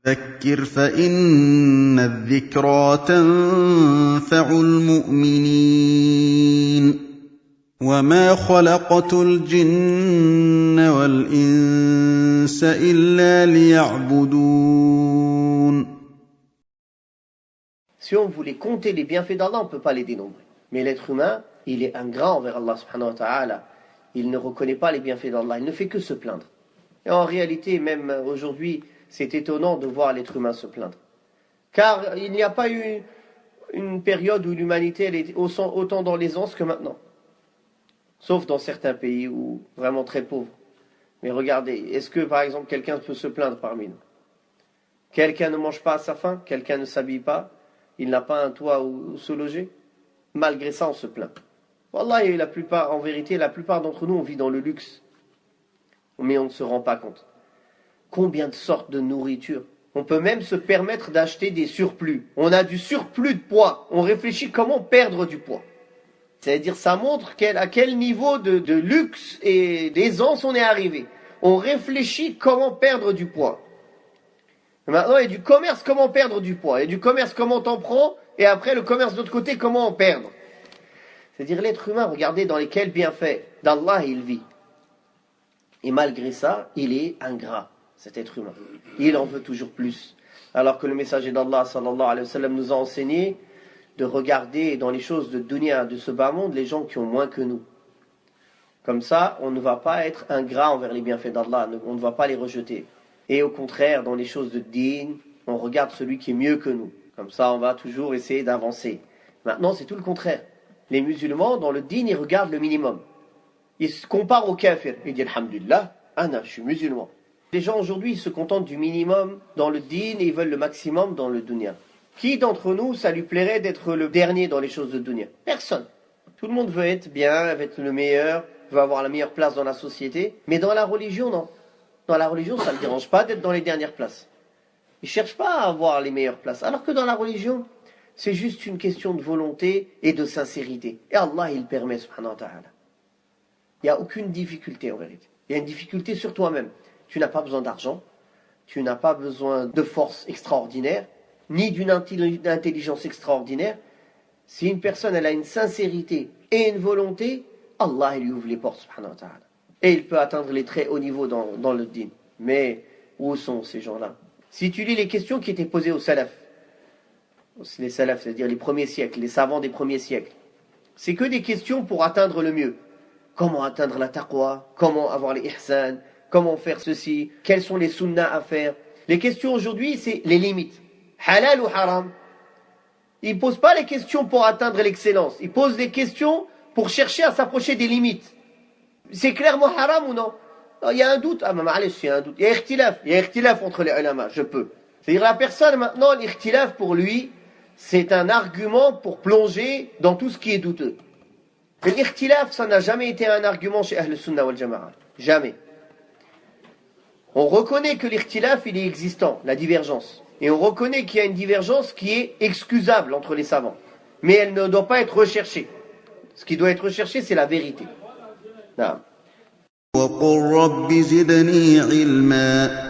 فذكر فإن الذكرى تنفع المؤمنين وما خلقت الجن والإنس إلا ليعبدون. Si on voulait compter les bienfaits d'Allah, on ne peut pas les dénombrer. Mais l'être humain, il est ingrat envers Allah subhanahu wa ta'ala. Il ne reconnaît pas les bienfaits d'Allah, il ne fait que se plaindre. Et en réalité, même aujourd'hui, c'est étonnant de voir l'être humain se plaindre. Car il n'y a pas eu une période où l'humanité elle est autant dans l'aisance que maintenant. Sauf dans certains pays où vraiment très pauvres. Mais regardez, est-ce que par exemple quelqu'un peut se plaindre parmi nous? Quelqu'un ne mange pas à sa faim, quelqu'un ne s'habille pas, il n'a pas un toit où se loger. Malgré ça, on se plaint. Wallah, et en vérité, la plupart d'entre nous, on vit dans le luxe. Mais on ne se rend pas compte. Combien de sortes de nourriture. On peut même se permettre d'acheter des surplus. On a du surplus de poids. On réfléchit comment perdre du poids. C'est-à-dire, ça montre à quel niveau de luxe et d'aisance on est arrivé. On réfléchit comment perdre du poids. Et maintenant, il y a du commerce, comment perdre du poids. Il y a du commerce, comment t'en prends. Et après, le commerce de l'autre côté, comment en perdre. C'est-à-dire, l'être humain, regardez dans lesquels bienfaits d'Allah il vit. Et malgré ça, il est ingrat, cet être humain. Il en veut toujours plus. Alors que le messager d'Allah, sallallahu alayhi wa sallam, nous a enseigné de regarder dans les choses de dunya, de ce bas monde, les gens qui ont moins que nous. Comme ça, on ne va pas être ingrat envers les bienfaits d'Allah, on ne va pas les rejeter. Et au contraire, dans les choses de din, on regarde celui qui est mieux que nous. Comme ça, on va toujours essayer d'avancer. Maintenant, c'est tout le contraire. Les musulmans, dans le din, ils regardent le minimum. Ils se comparent aux kafirs. Ils disent, alhamdulillah, je suis musulman. Les gens aujourd'hui, ils se contentent du minimum dans le din et ils veulent le maximum dans le dunya. Qui d'entre nous, ça lui plairait d'être le dernier dans les choses de dunya? Personne. Tout le monde veut être bien, veut être le meilleur, veut avoir la meilleure place dans la société. Mais dans la religion, non. Dans la religion, ça ne le dérange pas d'être dans les dernières places. Ils ne cherchent pas à avoir les meilleures places. Alors que dans la religion, c'est juste une question de volonté et de sincérité. Et Allah, il permet, subhanahu wa ta'ala. Il n'y a aucune difficulté en vérité. Il y a une difficulté sur toi-même. Tu n'as pas besoin d'argent, tu n'as pas besoin de force extraordinaire, ni d'une intelligence extraordinaire. Si une personne elle a une sincérité et une volonté, Allah il lui ouvre les portes, subhanahu wa ta'ala. Et il peut atteindre les très hauts niveaux dans le din. Mais où sont ces gens-là? Si tu lis les questions qui étaient posées aux salafs, les salafs, c'est-à-dire les premiers siècles, les savants des premiers siècles, c'est que des questions pour atteindre le mieux. Comment atteindre la taqwa? Comment avoir les ihsan? Comment faire ceci? Quels sont les sunnahs à faire? Les questions aujourd'hui, c'est les limites. Halal ou haram? Ils ne posent pas les questions pour atteindre l'excellence. Ils posent des questions pour chercher à s'approcher des limites. C'est clairement haram ou non? Il y a un doute. Ah, mais il y a un doute. Il y a ikhtilaf entre les ulama. Je peux. C'est-à-dire la personne maintenant, l'ikhtilaf pour lui, c'est un argument pour plonger dans tout ce qui est douteux. Mais l'ikhtilaf, ça n'a jamais été un argument chez Ahl Sunnah wal Jama'a. Jamais. On reconnaît que l'ikhtilaf, il est existant, la divergence. Et on reconnaît qu'il y a une divergence qui est excusable entre les savants. Mais elle ne doit pas être recherchée. Ce qui doit être recherché, c'est la vérité. Non. وقل رب زدني علما